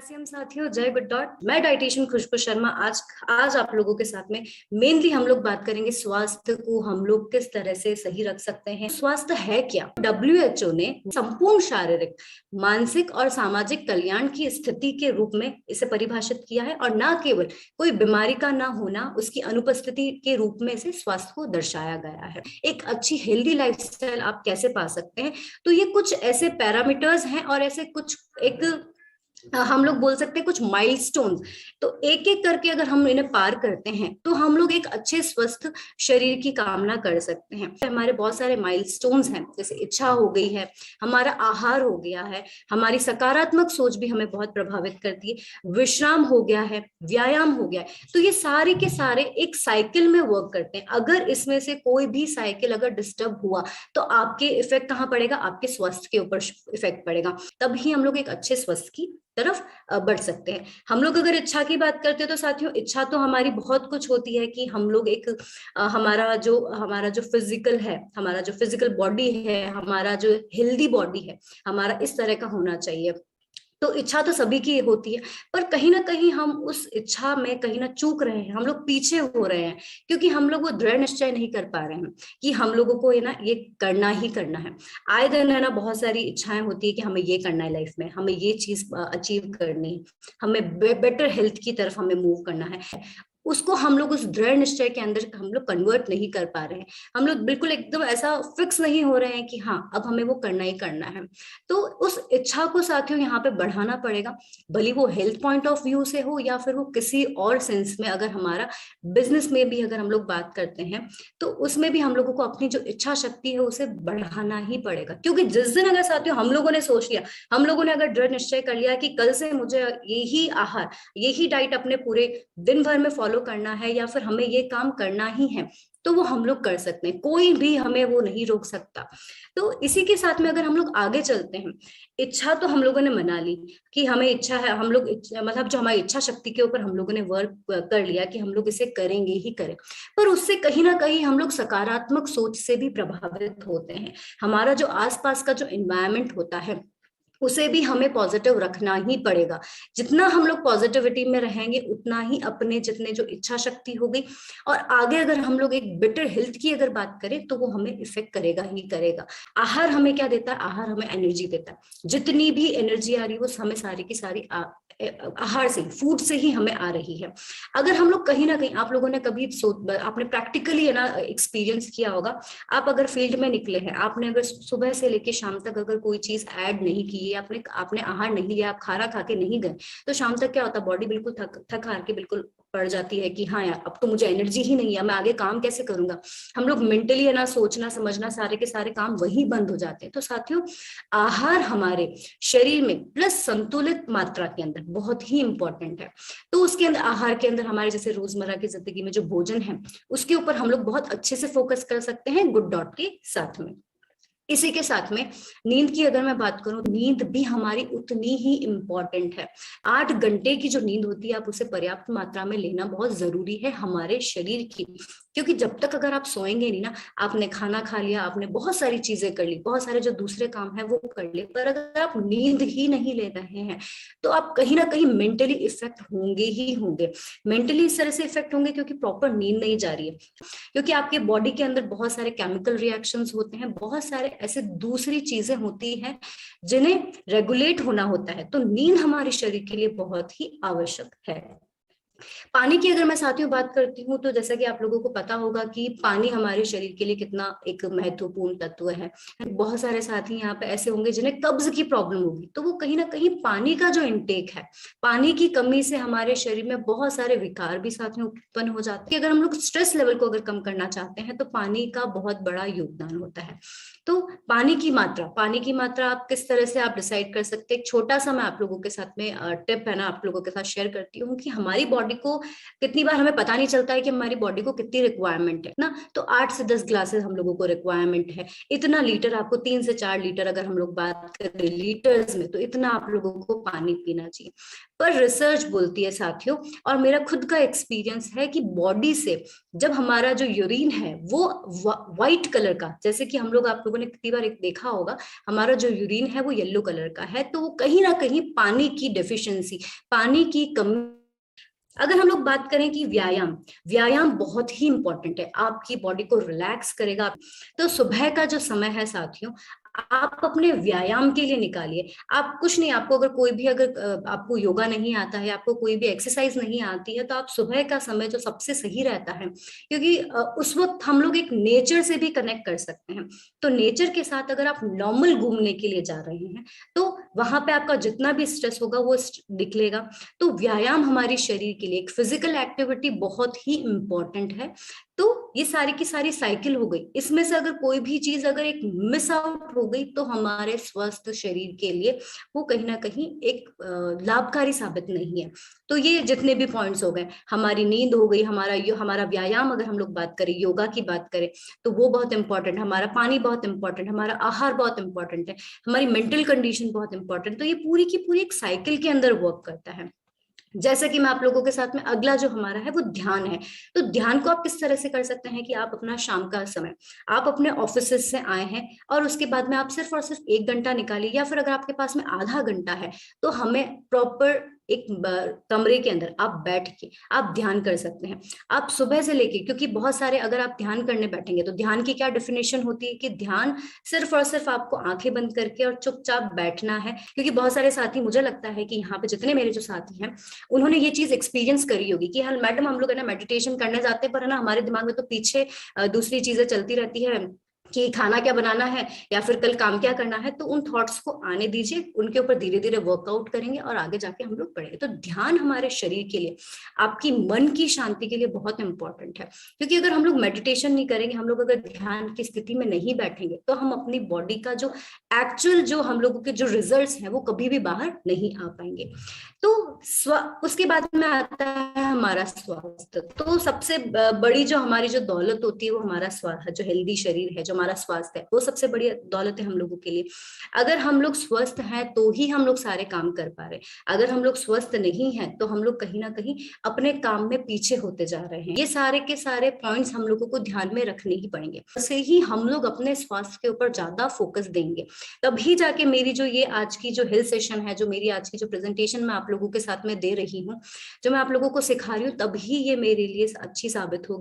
Calcium साथियों, जय good dot. मैं डाइटिशियन खुशबू शर्मा। आज आप लोगों के साथ में मेनली हम लोग बात करेंगे स्वास्थ्य को हम लोग किस तरह से सही रख सकते हैं। स्वास्थ्य है क्या? WHO ने संपूर्ण शारीरिक, मानसिक और सामाजिक कल्याण की स्थिति के रूप में इसे परिभाषित किया है और न केवल कोई बीमारी का ना होना, उसकी अनुपस्थिति के रूप में इसे स्वास्थ्य को दर्शाया गया है। एक अच्छी हेल्दी लाइफस्टाइल आप कैसे पा सकते हैं, तो ये कुछ ऐसे पैरामीटर्स हैं और ऐसे कुछ एक हम लोग बोल सकते हैं कुछ माइलस्टोन्स। तो एक एक करके अगर हम इन्हें पार करते हैं तो हम लोग एक अच्छे स्वस्थ शरीर की कामना कर सकते हैं। हमारे बहुत सारे माइलस्टोन्स हैं, जैसे इच्छा हो गई है, हमारा आहार हो गया है, हमारी सकारात्मक सोच भी हमें बहुत प्रभावित करती है, विश्राम हो गया है, व्यायाम हो गया है। तो ये सारे के सारे एक साइकिल में वर्क करते हैं। अगर इसमें से कोई भी साइकिल अगर डिस्टर्ब हुआ तो आपके इफेक्ट कहाँ पड़ेगा? आपके स्वास्थ्य के ऊपर इफेक्ट पड़ेगा। तभी हम लोग एक अच्छे स्वास्थ्य की तरफ बढ़ सकते हैं। हम लोग अगर इच्छा की बात करते हैं तो साथियों, इच्छा तो हमारी बहुत कुछ होती है कि हम लोग एक हमारा जो फिजिकल है, हमारा जो फिजिकल बॉडी है, हमारा जो हेल्दी बॉडी है, हमारा इस तरह का होना चाहिए। तो इच्छा तो सभी की होती है, पर कहीं ना कहीं हम उस इच्छा में कहीं ना चूक रहे हैं, हम लोग पीछे हो रहे हैं, क्योंकि हम लोग वो दृढ़ निश्चय नहीं कर पा रहे हैं कि हम लोगों को ये करना ही करना है। आए दिन है ना, बहुत सारी इच्छाएं होती है कि हमें ये करना है लाइफ में, हमें ये चीज अचीव करनी है, हमें बेटर हेल्थ की तरफ हमें मूव करना है। उसको हम लोग उस दृढ़ निश्चय के अंदर हम लोग कन्वर्ट नहीं कर पा रहे हैं। हम लोग बिल्कुल एकदम ऐसा फिक्स नहीं हो रहे हैं कि हाँ अब हमें वो करना ही करना है। तो उस इच्छा को साथियों यहाँ पे बढ़ाना पड़ेगा, भले वो हेल्थ पॉइंट ऑफ व्यू से हो या फिर वो किसी और सेंस में। अगर हमारा बिजनेस में भी अगर हम लोग बात करते हैं तो उसमें भी हम लोगों को अपनी जो इच्छा शक्ति है उसे बढ़ाना ही पड़ेगा। क्योंकि जिस दिन अगर साथियों हम लोगों ने सोच लिया, हम लोगों ने अगर दृढ़ निश्चय कर लिया कि कल से मुझे यही आहार, यही डाइट अपने पूरे दिन भर में फॉलो करना है या फिर हमें ये काम करना ही है, तो वो हम लोग कर सकते हैं, कोई भी हमें वो नहीं रोक सकता। तो इसी के साथ में अगर हम लोग आगे चलते हैं, इच्छा तो हम लोगों ने मना ली कि हमें इच्छा है, हम लोग मतलब जो हमारी इच्छा शक्ति के ऊपर हम लोगों ने वर्क कर लिया कि हम लोग इसे करेंगे ही करें, पर उससे कहीं ना कहीं हम लोग सकारात्मक सोच से भी प्रभावित होते हैं। हमारा जो आसपास का जो एनवायरमेंट होता है उसे भी हमें पॉजिटिव रखना ही पड़ेगा। जितना हम लोग पॉजिटिविटी में रहेंगे उतना ही अपने जितने जो इच्छा शक्ति होगी और आगे अगर हम लोग एक बेटर हेल्थ की अगर बात करें तो वो हमें इफेक्ट करेगा ही करेगा। आहार हमें क्या देता है? आहार हमें एनर्जी देता है। जितनी भी एनर्जी आ रही है वो हमें सारी की सारी आहार से, फूड से ही हमें आ रही है। अगर हम लोग कहीं ना कहीं, आप लोगों ने कभी आपने प्रैक्टिकली है ना एक्सपीरियंस किया होगा, आप अगर फील्ड में निकले हैं, आपने अगर सुबह से लेके शाम तक अगर कोई चीज ऐड नहीं की, आपने आपने आहार नहीं लिया, आप खाना खा के नहीं गए, तो शाम तक क्या होता है? बॉडी बिल्कुल थक हार के बिल्कुल पड़ जाती है कि हाँ यार अब तो मुझे एनर्जी ही नहीं है, मैं आगे काम कैसे करूंगा। हम लोग मेंटली है ना, सोचना समझना सारे के सारे काम वही बंद हो जाते हैं। तो साथियों, आहार हमारे शरीर में प्लस संतुलित मात्रा के अंदर बहुत ही इंपॉर्टेंट है। तो उसके अंदर, आहार के अंदर हमारे जैसे रोजमर्रा की जिंदगी में जो भोजन है उसके ऊपर हम लोग बहुत अच्छे से फोकस कर सकते हैं गुड डॉट के साथ में। इसी के साथ में नींद की अगर मैं बात करूं, नींद भी हमारी उतनी ही इंपॉर्टेंट है। 8 घंटे की जो नींद होती है, आप उसे पर्याप्त मात्रा में लेना बहुत जरूरी है हमारे शरीर की। क्योंकि जब तक अगर आप सोएंगे नहीं ना, आपने खाना खा लिया, आपने बहुत सारी चीजें कर ली, बहुत सारे जो दूसरे काम है वो कर लिए, पर अगर आप नींद ही नहीं ले रहे हैं तो आप कहीं ना कहीं मेंटली इफेक्ट होंगे ही होंगे। मेंटली इस तरह से इफेक्ट होंगे क्योंकि प्रॉपर नींद नहीं जा रही है, क्योंकि आपके बॉडी के अंदर बहुत सारे केमिकल रिएक्शंस होते हैं, बहुत सारे ऐसे दूसरी चीजें होती हैं जिन्हें रेगुलेट होना होता है। तो नींद हमारे शरीर के लिए बहुत ही आवश्यक है। पानी की अगर मैं साथियों बात करती हूँ, तो जैसा कि आप लोगों को पता होगा कि पानी हमारे शरीर के लिए कितना एक महत्वपूर्ण तत्व है। बहुत सारे साथी यहाँ पे ऐसे होंगे जिन्हें कब्ज की प्रॉब्लम होगी, तो वो कहीं ना कहीं पानी का जो इनटेक है, पानी की कमी से हमारे शरीर में बहुत सारे विकार भी साथियों उत्पन्न हो जाते हैं। अगर हम लोग स्ट्रेस लेवल को अगर कम करना चाहते हैं तो पानी का बहुत बड़ा योगदान होता है। तो पानी की मात्रा आप किस तरह से आप डिसाइड कर सकते हैं? एक छोटा सा मैं आप लोगों के साथ में टिप है ना, आप लोगों के साथ शेयर करती हूँ कि हमारी बॉडी बॉडी को कितनी बार हमें पता नहीं चलता है कि हमारी बॉडी को कितनी रिक्वायरमेंट है ना। तो 8 से 10 ग्लासेस हम लोगों को रिक्वायरमेंट है। इतना लीटर आपको, 3 से 4 लीटर अगर हम लोग बात करें लीटर्स में, तो इतना आप लोगों को पानी पीना चाहिए। पर रिसर्च बोलती है साथियों, और मेरा खुद का एक्सपीरियंस है कि बॉडी से जब हमारा जो यूरिन है वो व्हाइट कलर का, जैसे कि हम लोग, आप लोगों ने कितनी बार एक देखा होगा, हमारा जो यूरिन है वो येलो कलर का है, तो वो कहीं ना कहीं पानी की डेफिशिएंसी, पानी की कमी। अगर हम लोग बात करें कि व्यायाम, व्यायाम बहुत ही इंपॉर्टेंट है, आपकी बॉडी को रिलैक्स करेगा। तो सुबह का जो समय है साथियों, आप अपने व्यायाम के लिए निकालिए। आप कुछ नहीं, आपको अगर कोई भी, अगर आपको योगा नहीं आता है, आपको कोई भी एक्सरसाइज नहीं आती है, तो आप सुबह का समय जो सबसे सही रहता है, क्योंकि उस वक्त हम लोग एक नेचर से भी कनेक्ट कर सकते हैं। तो नेचर के साथ अगर आप नॉर्मल घूमने के लिए जा रहे हैं, तो वहां पे आपका जितना भी स्ट्रेस होगा वो निकलेगा। तो व्यायाम हमारे शरीर के लिए, एक फिजिकल एक्टिविटी बहुत ही इंपॉर्टेंट है। तो ये सारी की सारी साइकिल हो गई, इसमें से अगर कोई भी चीज अगर एक मिस आउट हो गई, तो हमारे स्वस्थ शरीर के लिए वो कहीं ना कहीं एक लाभकारी साबित नहीं है। तो ये जितने भी पॉइंट्स हो गए, हमारी नींद हो गई, हमारा व्यायाम, अगर हम लोग बात करें, योगा की बात करें, तो वो बहुत इंपॉर्टेंट है, हमारा पानी बहुत इंपॉर्टेंट है, हमारा आहार बहुत इंपॉर्टेंट है, हमारी मेंटल कंडीशन बहुत इंपॉर्टेंट। तो ये पूरी की पूरी एक साइकिल के अंदर वर्क करता है। जैसे कि मैं आप लोगों के साथ में, अगला जो हमारा है वो ध्यान है। तो ध्यान को आप किस तरह से कर सकते हैं कि आप अपना शाम का समय, आप अपने ऑफिस से आए हैं और उसके बाद में आप सिर्फ और सिर्फ 1 घंटा निकालिए, या फिर अगर आपके पास में आधा घंटा है, तो हमें प्रॉपर एक कमरे के अंदर आप बैठ के आप ध्यान कर सकते हैं। आप सुबह से लेके, क्योंकि बहुत सारे, अगर आप ध्यान करने बैठेंगे, तो ध्यान की क्या डेफिनेशन होती है कि ध्यान सिर्फ और सिर्फ आपको आंखें बंद करके और चुपचाप बैठना है। क्योंकि बहुत सारे साथी, मुझे लगता है कि यहाँ पे जितने मेरे जो साथी हैं, उन्होंने ये चीज एक्सपीरियंस करी होगी कि हाँ मैडम, हम लोग है ना मेडिटेशन करने जाते हैं, पर है ना हमारे दिमाग में तो पीछे दूसरी चीजें चलती रहती है कि खाना क्या बनाना है, या फिर कल काम क्या करना है। तो उन थॉट्स को आने दीजिए, उनके ऊपर धीरे धीरे वर्कआउट करेंगे और आगे जाके हम लोग पढ़ेंगे। तो ध्यान हमारे शरीर के लिए, आपकी मन की शांति के लिए बहुत इंपॉर्टेंट है। क्योंकि अगर हम लोग मेडिटेशन नहीं करेंगे, हम लोग अगर ध्यान की स्थिति में नहीं बैठेंगे, तो हम अपनी बॉडी का जो एक्चुअल, जो हम लोगों के जो रिजल्ट्स हैं, वो कभी भी बाहर नहीं आ पाएंगे। तो उसके बाद में आता है हमारा स्वास्थ्य। तो सबसे बड़ी जो हमारी जो दौलत होती है, वो हमारा स्वास्थ्य, जो हेल्दी शरीर है, जो हमारा स्वास्थ्य है, वो सबसे बड़ी दौलत है हम लोगों के लिए। अगर हम लोग स्वस्थ हैं तो ही हम लोग सारे काम कर पा रहे हैं। अगर हम लोग स्वस्थ नहीं हैं, तो हम लोग कहीं ना कहीं अपने काम में पीछे होते जा रहे हैं। ये सारे के सारे पॉइंट्स हम लोगों को ध्यान में रखने ही पड़ेंगे। से ही हम लोग अपने स्वास्थ्य के ऊपर ज्यादा फोकस देंगे, तभी जाके मेरी जो ये आज की जो हेल्थ सेशन है, जो मेरी आज की जो प्रेजेंटेशन मैं आप लोगों के साथ में दे रही हूँ, जो मैं आप लोगों को सिखा रही हूँ, तभी ये मेरे लिए अच्छी साबित होगी।